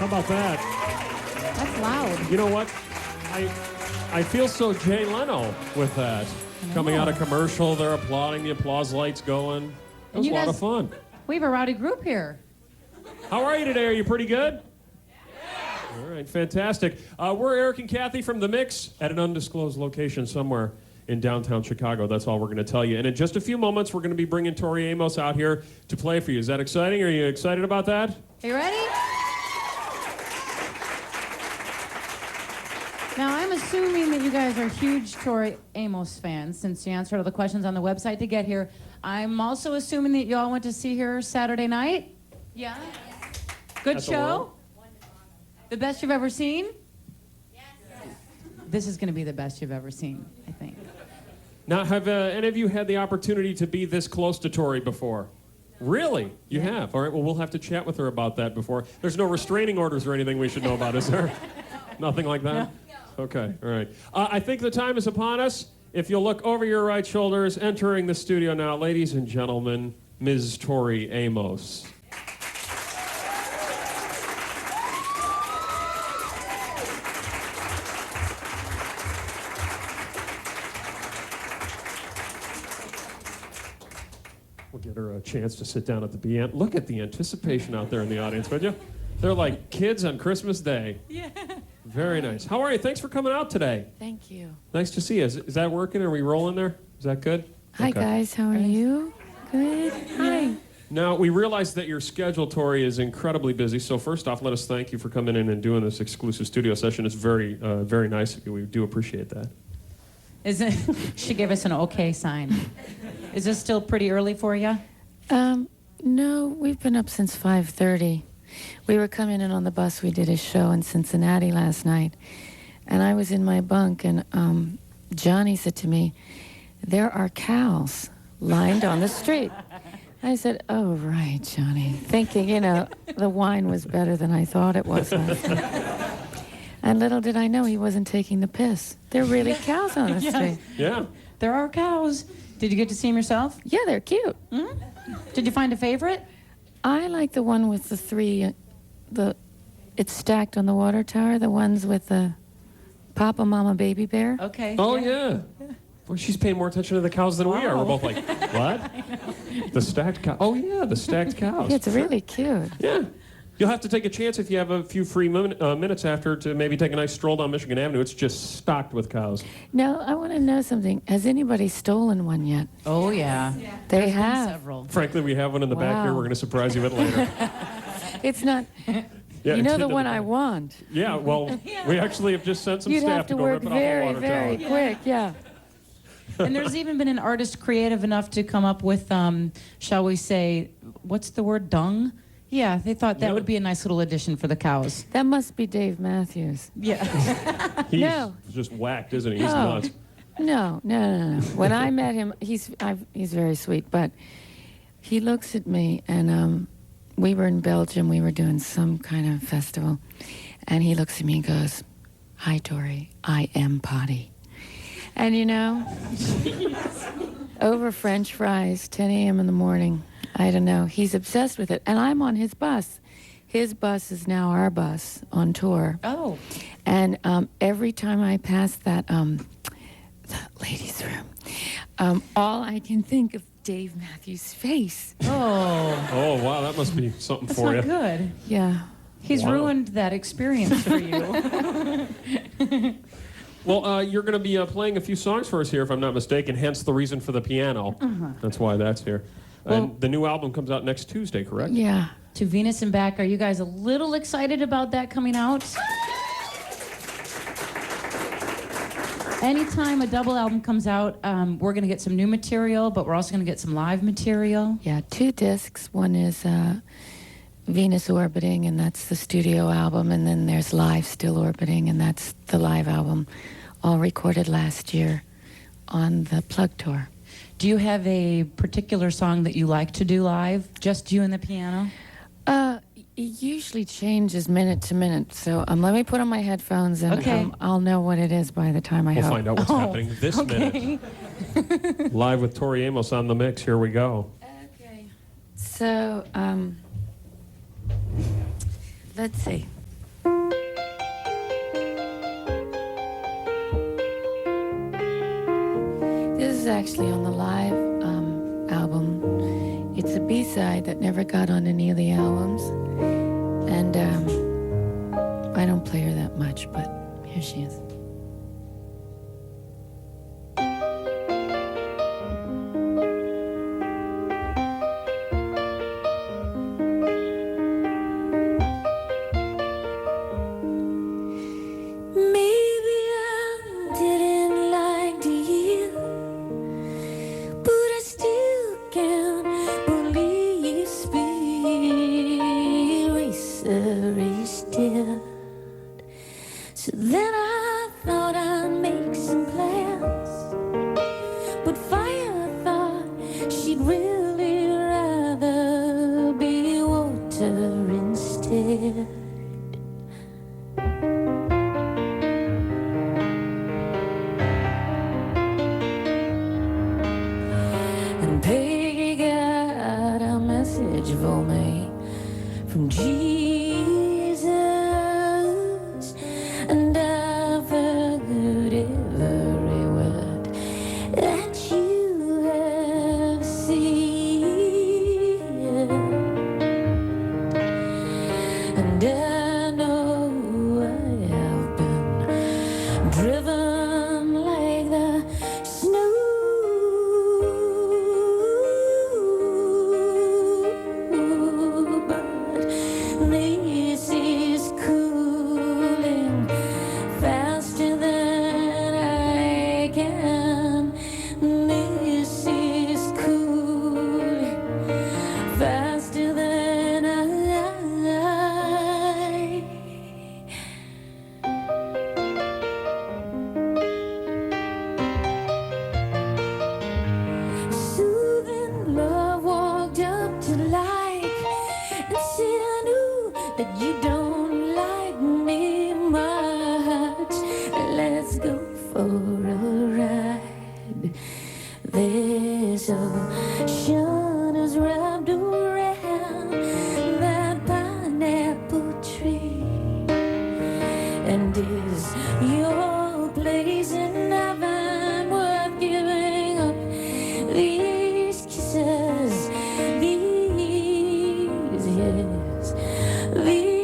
How about that? That's loud. You know what? I feel so Jay Leno with that. Coming out of commercial, they're applauding, the applause lights going. It was a lot of fun. We have a rowdy group here. How are you today? Are you pretty good? All right, fantastic. We're Eric and Kathy from The Mix at an undisclosed location somewhere in downtown Chicago. That's all we're going to tell you. And in just a few moments, we're going to be bringing Tori Amos out here to play for you. Is that exciting? Are you excited about that? Are you ready? Now, I'm assuming that you guys are huge Tori Amos fans since you answered all the questions on the website to get here. I'm also assuming that you all went to see her Saturday night? Yeah? Good show? The best you've ever seen? Yes. This is going to be the best you've ever seen, I think. Now, have any of you had the opportunity to be this close to Tori before? Really? You have? All right, well, we'll have to chat with her about that before. There's no restraining orders or anything we should know about, is there? Nothing like that? No. Okay, all right. I think the time is upon us. If you'll look over your right shoulders, entering the studio now, ladies and gentlemen, Ms. Tori Amos. We'll get her a chance to sit down at the piano. Look at the anticipation out there in the audience, would you? They're like kids on Christmas Day. Yeah. Very nice. How are you? Thanks for coming out today. Thank you. Nice to see you. Is that working? Are we rolling there? Is that good? Hi, guys. How are you? Good. Hi. Now, we realize that your schedule, Tori, is incredibly busy. So first off, let us thank you for coming in and doing this exclusive studio session. It's very, very nice of you. We do appreciate that. She gave us an okay sign. Is this still pretty early for you? No, we've been up since 5:30. We were coming in on the bus. We did a show in Cincinnati last night, and I was in my bunk, and Johnny said to me, "There are cows lined on the street." I said, "Oh, right, Johnny," thinking, the wine was better than I thought it was last night. And little did I know he wasn't taking the piss. There are really cows on the street. Yeah. There are cows. Did you get to see them yourself? Yeah, they're cute. Mm-hmm. Did you find a favorite? I like the one with the three, it's stacked on the water tower, the ones with the Papa, Mama, Baby Bear. Okay. Oh, yeah. Boy, she's paying more attention to the cows than we are. We're both like, what? The stacked cow. Oh, yeah, the stacked cows. Yeah, it's really cute. Yeah. You'll have to take a chance if you have a few free minutes after to maybe take a nice stroll down Michigan Avenue. It's just stocked with cows. Now, I want to know something. Has anybody stolen one yet? Oh, yeah. They have. Several. Frankly, we have one in the back here. We're going to surprise you with later. It's not... Yeah, you know the one I want. Yeah, well, we actually have just sent some You'd staff have to go work rip it off the very, water very tower. quick, yeah. And there's even been an artist creative enough to come up with, shall we say, what's the word, dung? Yeah, they thought that would be a nice little addition for the cows. That must be Dave Matthews. Yeah. He's No. just whacked, isn't he? He's nuts. No. When I met him, he's very sweet, but he looks at me, and we were in Belgium. We were doing some kind of festival, and he looks at me and goes, "Hi, Tori, I am potty." And over French fries, 10 a.m. in the morning, I don't know, he's obsessed with it. And I'm on his bus. His bus is now our bus on tour. Oh. And every time I pass that ladies' room, all I can think of Dave Matthews' face. Oh. Oh, wow, that must be something That's for not you. good. Yeah. He's ruined that experience for you. Well, you're going to be playing a few songs for us here, if I'm not mistaken, hence the reason for the piano. That's why that's here. And the new album comes out next Tuesday, correct? Yeah. To Venus and Back, are you guys a little excited about that coming out? Anytime a double album comes out, we're going to get some new material, but we're also going to get some live material. Yeah, 2 discs. One is Venus Orbiting, and that's the studio album, and then there's Live Still Orbiting, and that's the live album, all recorded last year on the Plug Tour. Do you have a particular song that you like to do live? Just you and the piano? It usually changes minute to minute, so let me put on my headphones, and I'll know what it is by the time I We'll hope. find out what's happening this minute. Live with Tori Amos on the mix. Here we go. Okay. So, let's see. actually on the live album. It's a B-side that never got on any of the albums. And I don't play her that much, but here she is. So then I thought I'd make some plans, but Fire thought she'd really rather be water instead. And Peggy got a message for me from Jesus, and I've heard every word that you have said, and I know I have been driven like the snow, but this is cooling faster than I can. This is cooling faster than I. Soothing love walked up to like and said, I knew that you don't like me much. Let's go for a ride. This ocean is wrapped around that pineapple tree, and is your place in heaven worth giving up these kisses, these, yes, these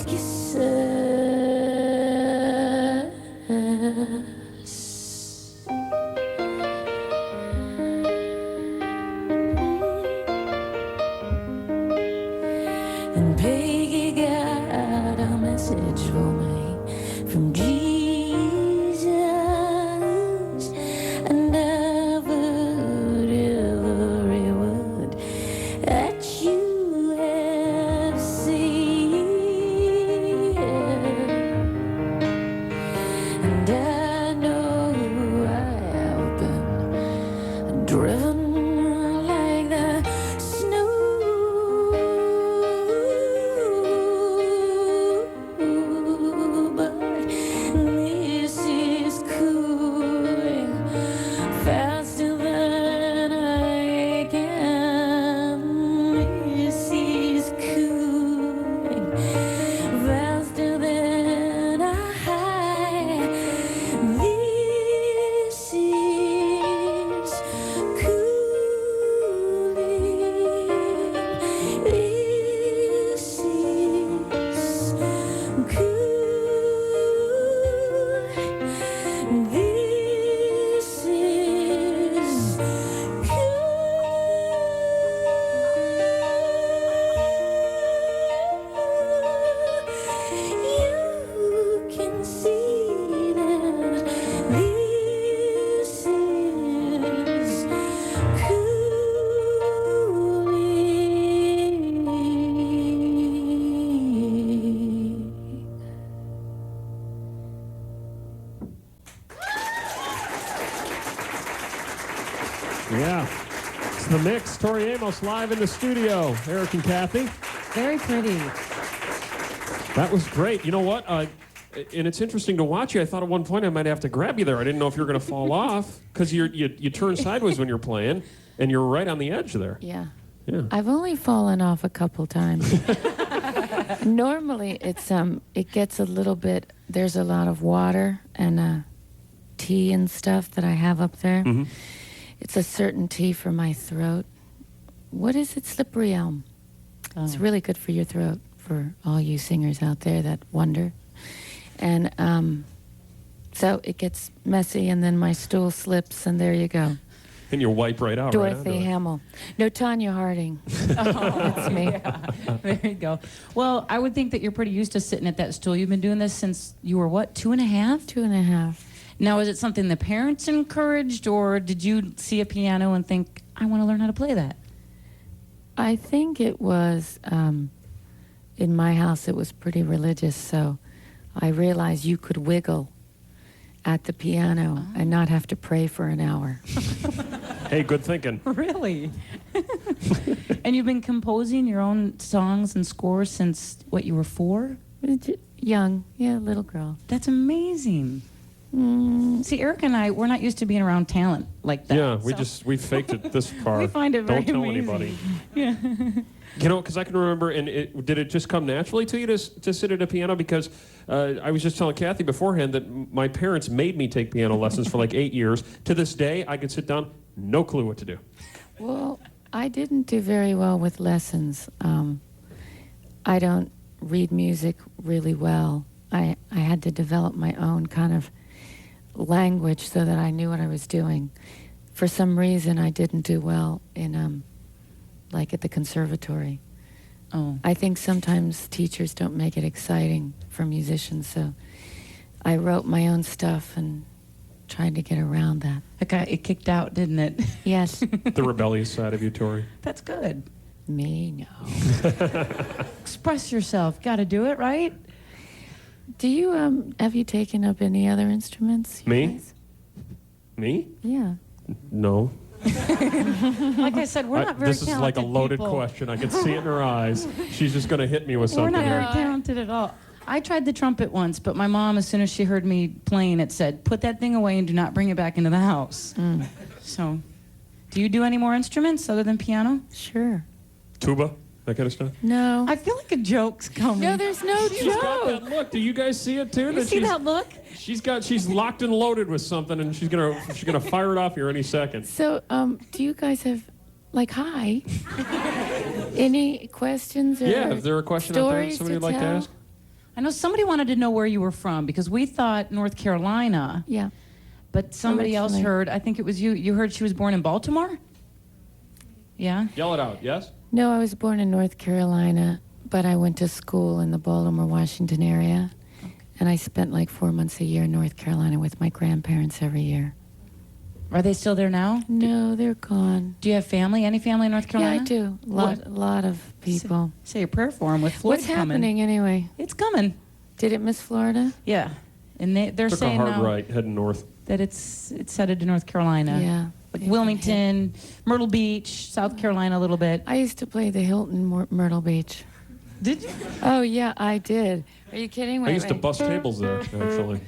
kisses. And Peggy got a message for me from Jesus, and I've heard every word that you have said, and I know I have been driven like the snow, but this is cooling faster than I can. This is cooling faster than I. This is cooling. This is cool. This is cool. You can see that this is cooling. Yeah. It's the mix. Tori Amos live in the studio. Eric and Kathy. Very pretty. That was great. You know what? And it's interesting to watch you. I thought at one point I might have to grab you there. I didn't know if you were going to fall off because you turn sideways when you're playing, and you're right on the edge there. Yeah. Yeah. I've only fallen off a couple times. Normally, it gets a little bit. There's a lot of water and tea and stuff that I have up there. Mm-hmm. It's a certain tea for my throat. What is it? Slippery elm. It's really good for your throat, for all you singers out there that wonder. And so it gets messy, and then my stool slips, and there you go. And you wipe right out. Dorothy right Hamill. No, Tanya Harding. That's me. Yeah, there you go. Well, I would think that you're pretty used to sitting at that stool. You've been doing this since you were what, 2.5? 2.5. Now, is it something the parents encouraged, or did you see a piano and think, I want to learn how to play that? I think it was, in my house, it was pretty religious, so I realized you could wiggle at the piano and not have to pray for an hour. Hey, good thinking. Really? And you've been composing your own songs and scores since, what, you were 4? Young, yeah, little girl. That's amazing. See, Eric and I, we're not used to being around talent like that. Yeah, so- we faked it this far. We find it very Don't tell amazing. anybody. Yeah. You know, because I can remember, and did it just come naturally to you to sit at a piano? Because I was just telling Kathy beforehand that my parents made me take piano lessons for like 8 years. To this day, I could sit down, no clue what to do. Well, I didn't do very well with lessons. I don't read music really well. I had to develop my own kind of language so that I knew what I was doing. For some reason, I didn't do well in like at the conservatory. Oh. I think sometimes teachers don't make it exciting for musicians, so I wrote my own stuff and tried to get around that. It kicked out, didn't it? Yes. The rebellious side of you, Tori. That's good. Me, no. Express yourself. Got to do it, right? Do you, have you taken up any other instruments? you Me? guys? Me? Yeah. No. Like I said, we're not very This is like a talented loaded people. question. I can see it in her eyes. She's just going to hit me with We're something not very here. talented at all. I tried the trumpet once, but my mom, as soon as she heard me playing, it said, put that thing away and do not bring it back into the house. So, do you do any more instruments other than piano? Sure. Tuba? That kind of stuff? No. I feel like a joke's coming. No, there's no She's got joke. that look. Do you guys see it too? You see that look? She's locked and loaded with something, and she's gonna fire it off here any second. So, do you guys have, like, hi? Any questions or Yeah, is there a question out there stories somebody would like to tell? ask? I know somebody wanted to know where you were from because we thought North Carolina, Yeah. but somebody else Originally. heard, I think it was you. You heard she was born in Baltimore? Yeah? Yell it out. Yes. No, I was born in North Carolina, but I went to school in the Baltimore, Washington area. And I spent like 4 months a year in North Carolina with my grandparents every year. Are they still there now? No, they're gone. Do you have family? Any family in North Carolina? Yeah, I do. What? A lot of people. Say a prayer for them with Floyd What's coming. happening anyway? It's coming. Did it miss Florida? Yeah. And they're Took a saying hard now right, heading north. that it's headed to North Carolina. Yeah. Like Wilmington, Myrtle Beach, South Carolina a little bit. I used to play the Hilton Myrtle Beach. Did you? Oh, yeah, I did. Are you kidding? I Wait, used to wait. bust tables there, actually.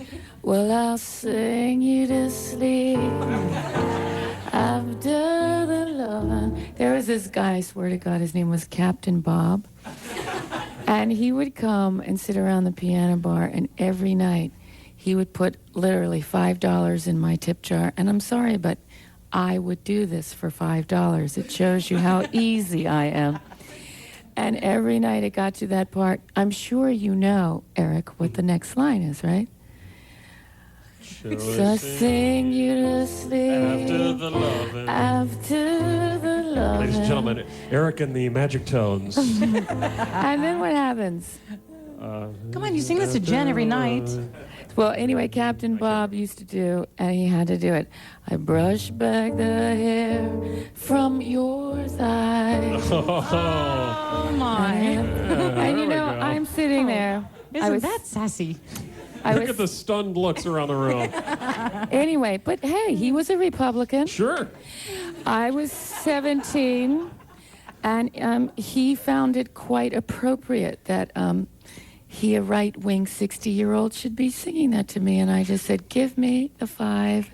Well, I'll sing you to sleep after the loving. There was this guy, I swear to God, his name was Captain Bob. And he would come and sit around the piano bar, and every night he would put literally $5 in my tip jar. And I'm sorry, but I would do this for $5. It shows you how easy I am. And every night it got to that part. I'm sure you know, Eric, what the next line is, right? So I sing you to sleep After the lovin'. after the lovin'. Ladies and gentlemen, Eric and the Magic Tones. And then what happens? Come on, you sing this to Jen every night. Well, anyway, Captain Bob used to do, and he had to do it. I brush back the hair from your thigh. Oh my! And you know, I'm sitting there. Isn't that sassy? Look at the stunned looks around the room. Anyway, but hey, he was a Republican. Sure. I was 17, and he found it quite appropriate that he, a right-wing 60-year-old, should be singing that to me. And I just said, give me the $5.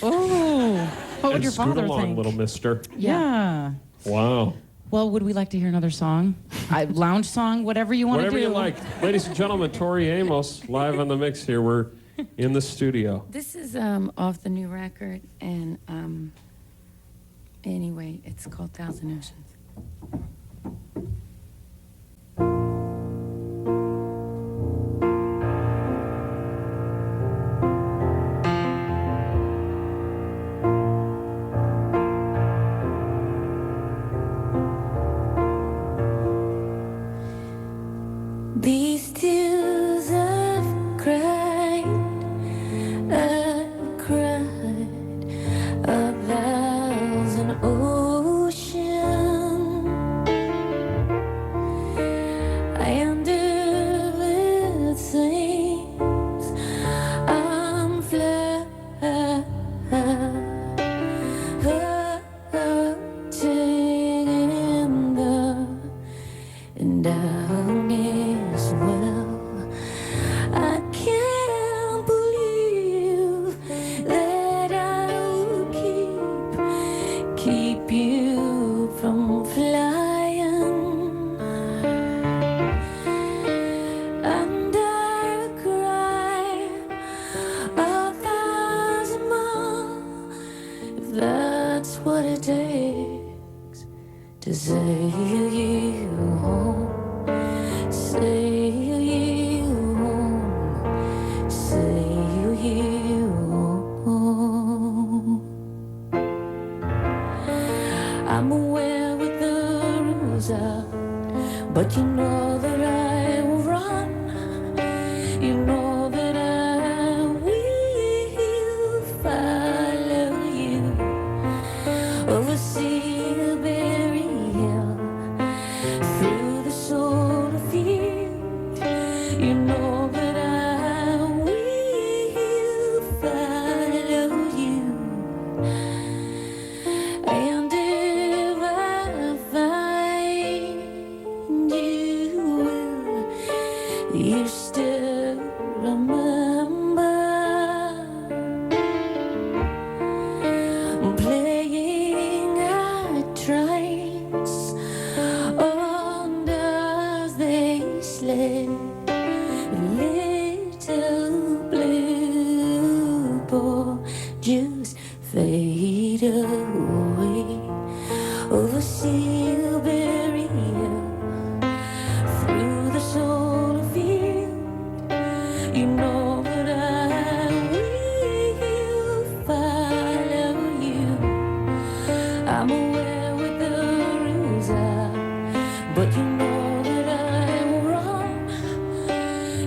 Oh, what would And your scoot father along, think? little mister. Yeah. Wow. Well, would we like to hear another song? A lounge song, whatever you want to do. Whatever you like. Ladies and gentlemen, Tori Amos, live on the mix here. We're in the studio. This is off the new record, and anyway, it's called Thousand Oceans. These tears I've cried a thousand oceans, and if it seems I'm floating in the darkness, well, I can't believe that I will keep you from flying, and I cry a thousand more if that's what it takes to say you home. Say you home, say you home. I'm aware what the rules are, but you know that I will run. You know that I will follow you over sea, berry hill, through the solar field. You know that I will follow you, and if I find you, will you still remember playing at trains under they sled, little blue ball just fade away over Silbury Hill, through the solar field. You know that I will follow you. I'm aware what the rules are, but you know that I will run.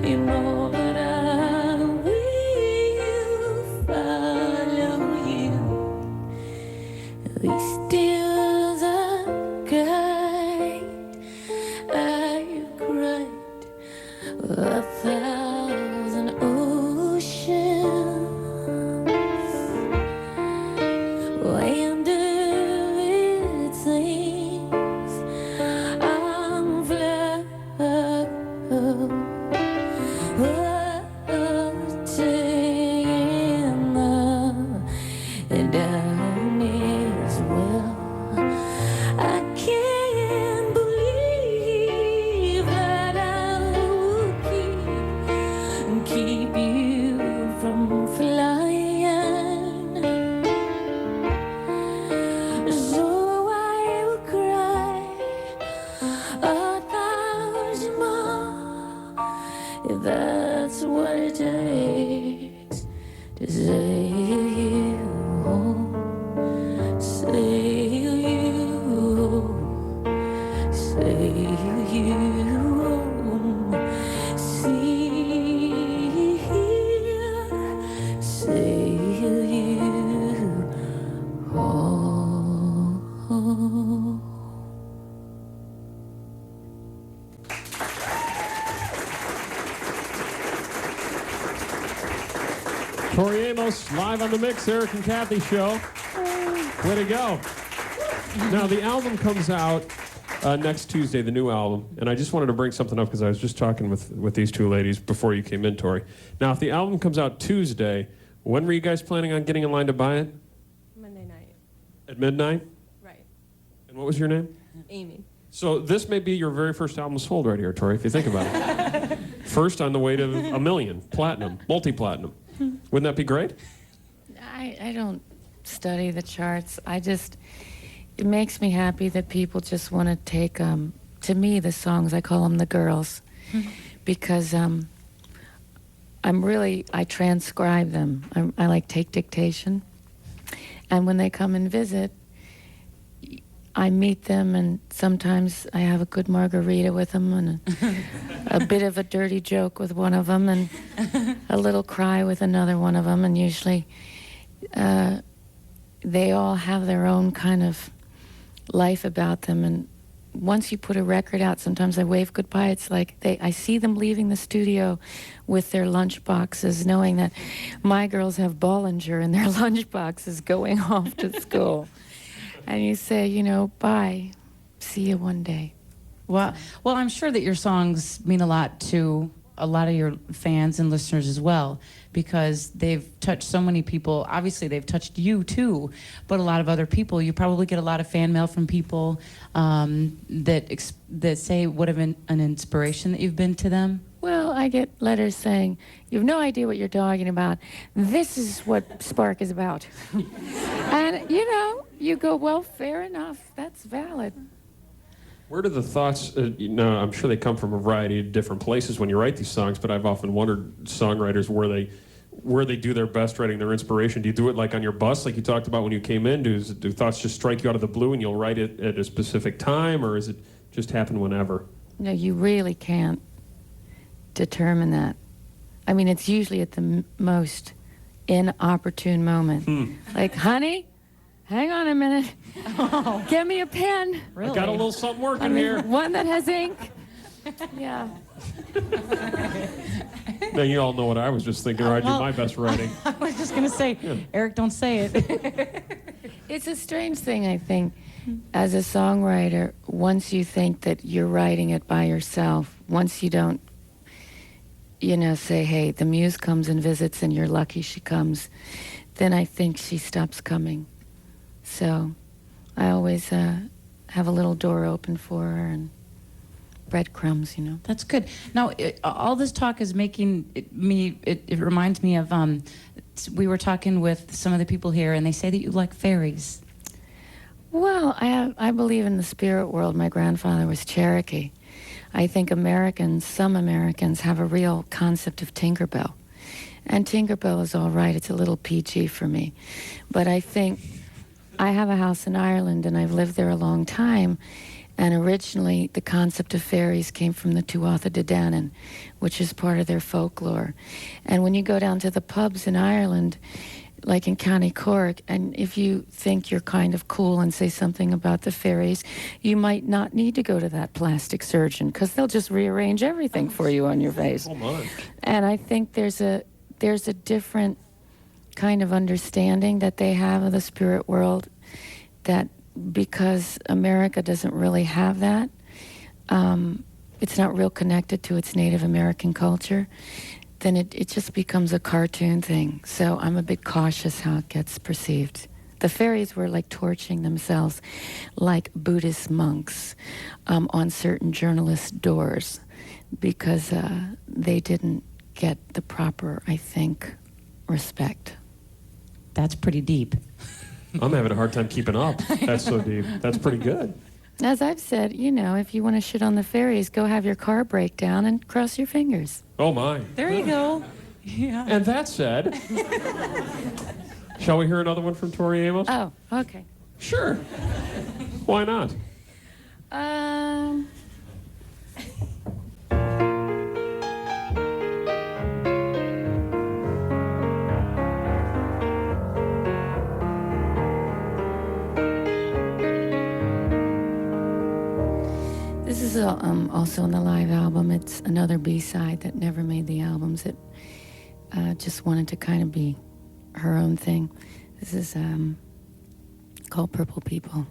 You know that I will follow you. These tears I've cried a thousand oceans, and if it seems I'm floating in the darkness, well, I can't believe that I will keep you from flying, so I will cry a thousand more if that's what it takes to say you home, say you home, say you home, see here, say you home. Tori Amos, live on the mix, Eric and Kathy show. Way to go. Now, the album comes out next Tuesday, the new album, and I just wanted to bring something up because I was just talking with these two ladies before you came in, Tori. Now, if the album comes out Tuesday, when were you guys planning on getting in line to buy it? Monday night. At midnight? Right. And what was your name? Amy. So this may be your very first album sold right here, Tori, if you think about it. First on the way to 1 million, platinum, multi-platinum. Wouldn't that be great? I don't study the charts. It makes me happy that people just want to take, to me, the songs, I call them the girls, because I transcribe them. I like take dictation. And when they come and visit, I meet them, and sometimes I have a good margarita with them and a bit of a dirty joke with one of them and a little cry with another one of them. And usually they all have their own kind of life about them. And once you put a record out, sometimes I wave goodbye. It's like I see them leaving the studio with their lunch boxes, knowing that my girls have Bollinger in their lunch boxes going off to school. And you say, bye, see you one day. Well, I'm sure that your songs mean a lot to a lot of your fans and listeners as well, because they've touched so many people. Obviously, they've touched you too, but a lot of other people. You probably get a lot of fan mail from people that say what an inspiration that you've been to them. Well, I get letters saying, you have no idea what you're talking about. This is what Spark is about. And, you go, well, fair enough. That's valid. Where do the thoughts, I'm sure they come from a variety of different places when you write these songs, but I've often wondered, songwriters, where they do their best writing their inspiration. Do you do it like on your bus, like you talked about when you came in? Do thoughts just strike you out of the blue and you'll write it at a specific time, or is it just happen whenever? No, you really can't determine that. I mean, it's usually at the most inopportune moment. Like, honey, hang on a minute. Oh. Get me a pen. Really? I got a little something working here. One that has ink. Yeah. Now you all know what I was just thinking, or I do my best writing. I was just going to say, Eric, don't say it. It's a strange thing, I think, as a songwriter, once you think that you're writing it by yourself, once you don't, say, hey, the muse comes and visits and you're lucky she comes, then I think she stops coming. So I always have a little door open for her and breadcrumbs, That's good. Now, all this talk is making it reminds me of, we were talking with some of the people here, and they say that you like fairies. Well, I believe in the spirit world. My grandfather was Cherokee. I think some Americans have a real concept of Tinkerbell. And Tinkerbell is all right. It's a little PG for me. But I think I have a house in Ireland, and I've lived there a long time. And originally, the concept of fairies came from the Tuatha De Danann, which is part of their folklore. And when you go down to the pubs in Ireland, like in County Cork, and if you think you're kind of cool and say something about the fairies, you might not need to go to that plastic surgeon, because they'll just rearrange everything for you on your face. Oh my. And I think there's a different kind of understanding that they have of the spirit world, that because America doesn't really have that, it's not real connected to its Native American culture, then it just becomes a cartoon thing. So I'm a bit cautious how it gets perceived. The fairies were like torching themselves like Buddhist monks on certain journalist doors, because they didn't get the proper, I think, respect. That's pretty deep. I'm having a hard time keeping up. That's so deep. That's pretty good. As I've said, if you want to shit on the fairies, go have your car break down and cross your fingers. Oh my. There you go. Yeah. And that said, shall we hear another one from Tori Amos? Oh, okay. Sure. Why not? This is also on the live album. It's another B-side that never made the albums. It just wanted to kind of be her own thing. This is called Purple People.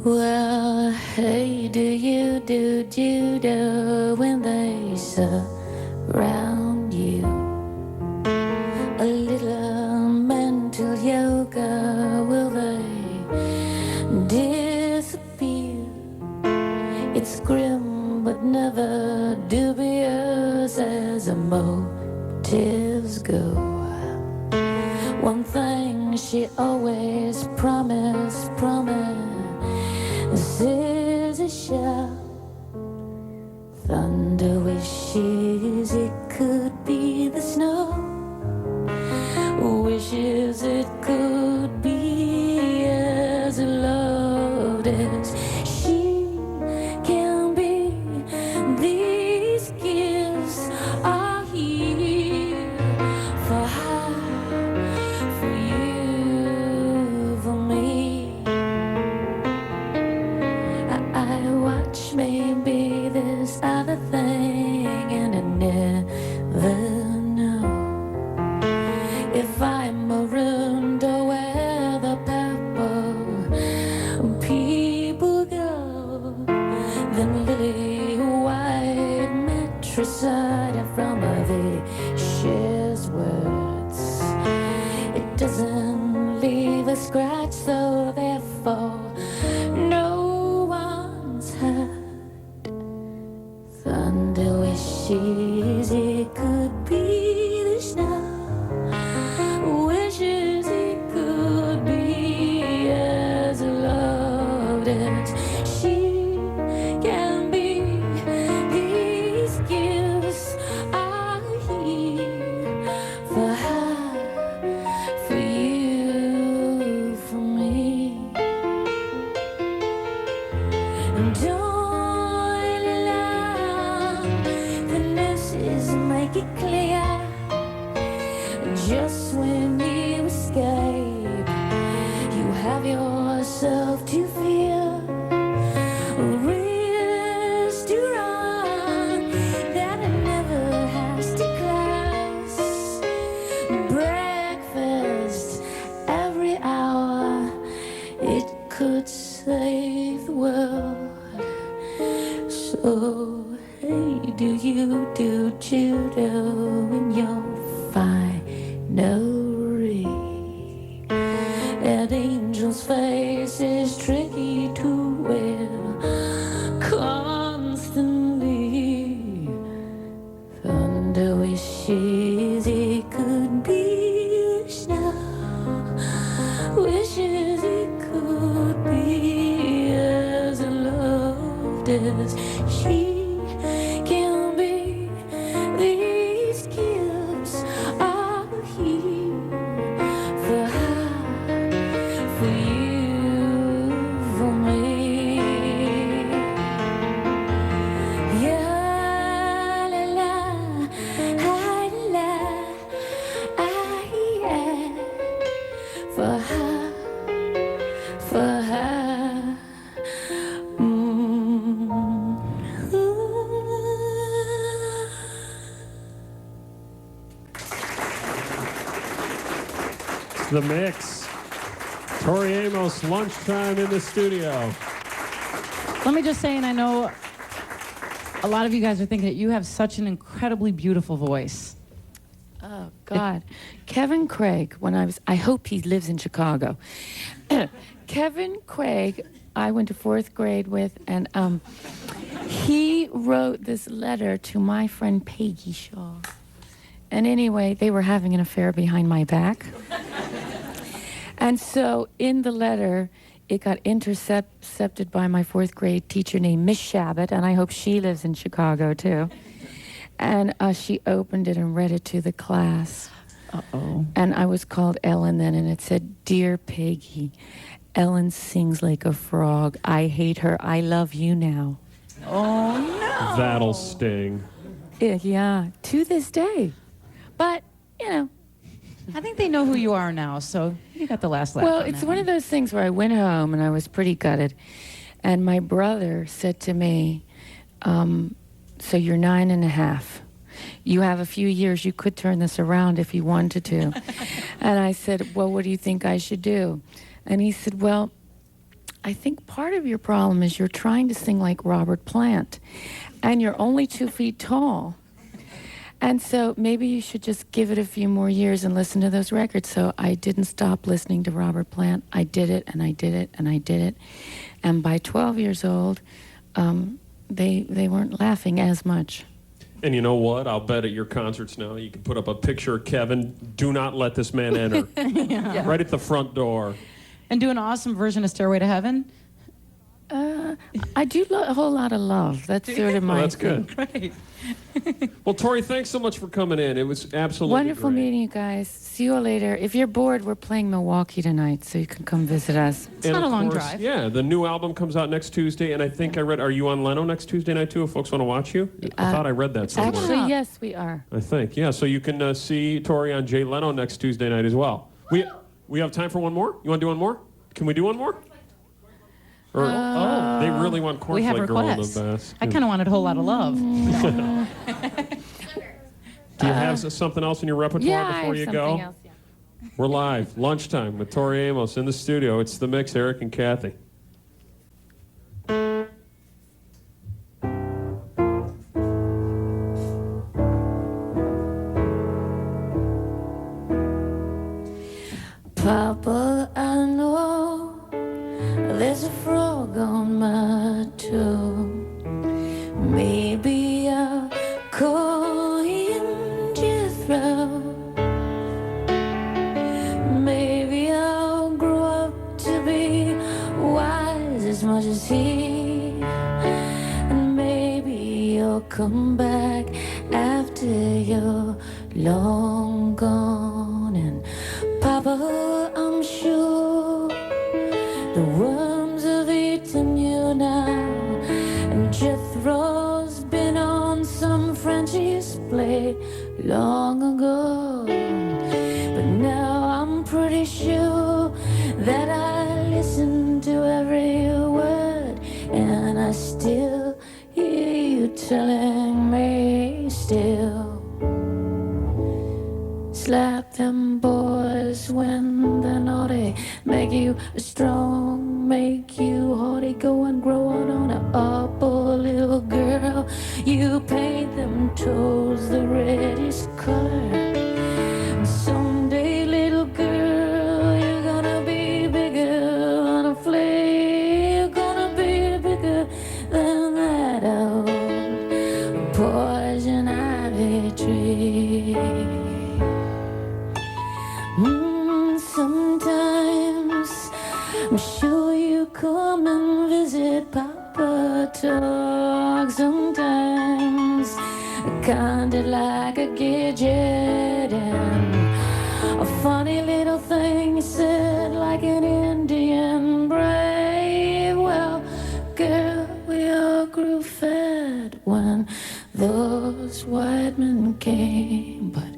Well, hey, do you judo when they surround you. A little mental yoga, will they disappear? It's grim but never dubious as motives go. One thing she always promised is a shout. Thunder wishes it could be the snow, wishes it could be as loved as she can be. These gifts are here for her, for you, for me. I watch maybe this other thing, and I never know if I'm marooned or where the purple people go. Then lily white matricide from a vicious words. It doesn't leave a scratch, so therefore no one's hurt. Thunder wishes it could be the snow, wishes it could be as loved as she can be. These gifts are here for her, for you, for me. And don't lie, the nurses make it clear. Just when you escape, you have yourself to fear. Risk to run that it never has to class. Breakfast every hour, it could save the world. So hey, do you do judo in your finery? An angel's face is tricky to wear constantly. Thunder wishes it could be snow, wishes it could be as loved as she can be. These gifts are here for her, for you, for me. Yeah, la la, hi la, yeah, for her, for her. The Mix. Tori Amos, lunchtime in the studio. Let me just say, and I know a lot of you guys are thinking that you have such an incredibly beautiful voice. Oh, God. Kevin Craig, I hope he lives in Chicago. Kevin Craig, I went to 4th grade with, and he wrote this letter to my friend Peggy Shaw. And anyway, they were having an affair behind my back. And so in the letter, it got intercepted by my 4th grade teacher named Miss Shabbat, and I hope she lives in Chicago, too. And she opened it and read it to the class. Uh-oh. And I was called Ellen then, and it said, "Dear Peggy, Ellen sings like a frog. I hate her. I love you now." Oh, no. That'll sting. Yeah, to this day. But, you know. I think they know who you are now, so you got the last laugh. Well, on it's that one of those things where I went home and I was pretty gutted. And my brother said to me, so you're 9.5. You have a few years. You could turn this around if you wanted to. And I said, well, what do you think I should do? And he said, well, I think part of your problem is you're trying to sing like Robert Plant, and you're only 2 feet tall. And so maybe you should just give it a few more years and listen to those records. So I didn't stop listening to Robert Plant. I did it, and I did it, and I did it. And by 12 years old, they weren't laughing as much. And you know what? I'll bet at your concerts now you can put up a picture of Kevin. Do not let this man enter. Yeah. Right at the front door. And do an awesome version of Stairway to Heaven. I do a whole lot of love. That's sort of my That's thing. good. Right. Well, Tori, thanks so much for coming in. It was absolutely Wonderful great. meeting you guys. See you all later. If you're bored, we're playing Milwaukee tonight, so you can come visit us. It's And not a of long course, drive. Yeah, the new album comes out next Tuesday, and I think I read, are you on Leno next Tuesday night too, if folks want to watch you? I thought I read that somewhere. Actually, yes, we are. I think, yeah, so you can see Tori on Jay Leno next Tuesday night as well. We have time for one more? You want to do one more? Can we do one more? Or, they really want We have Cornflake Girl on the requests. bass. I kind of wanted a whole lot of love. Do you have something else in your repertoire Yeah, I before have you something go? else. Yeah. We're live, lunchtime with Tori Amos in the studio. It's The Mix, Eric and Kathy. Papa, I know there's a frog on my toe. Maybe I'll call him Jethro. Maybe I'll grow up to be wise as much as he. And maybe you'll come back after you're long gone. And Papa, I'm sure the worms have eaten you now, and Jethro's been on some Frenchie's plate long ago. But now I'm pretty sure that I listen to every word, and I still hear you telling me still. Slap them boys when they're naughty, make you strong, make you haughty. Go and grow on a apple, little girl. You paint them toes the reddest color. Someday, little girl, you're gonna be bigger on a flea. You're gonna be bigger than that old poison ivy tree. Sometimes I'm sure you come and visit Papa Talk. Sometimes kinda like a gidget, and a funny little thing you said like an Indian brave. Well, girl, we all grew fat when those white men came, but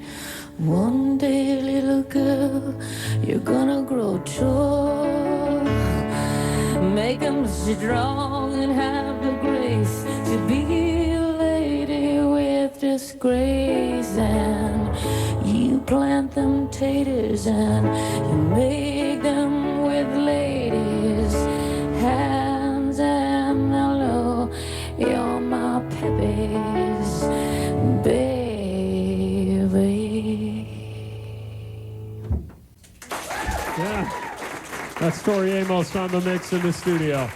one day, little girl, you're gonna grow tall. Make them strong and have the grace to be a lady with disgrace. And you plant them taters and you make them with ladies' hands. And hello, you're my Pepe's baby. Yeah, that's Tori Amos on The Mix in the studio.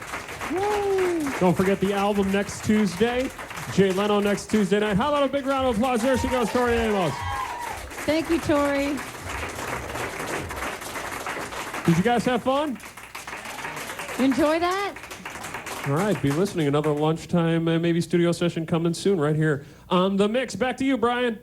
Don't forget the album next Tuesday. Jay Leno next Tuesday night. How about a big round of applause? There she goes, Tori Amos. Thank you, Tori. Did you guys have fun? You enjoy that? All right, be listening. Another lunchtime, maybe studio session coming soon right here on The Mix. Back to you, Brian.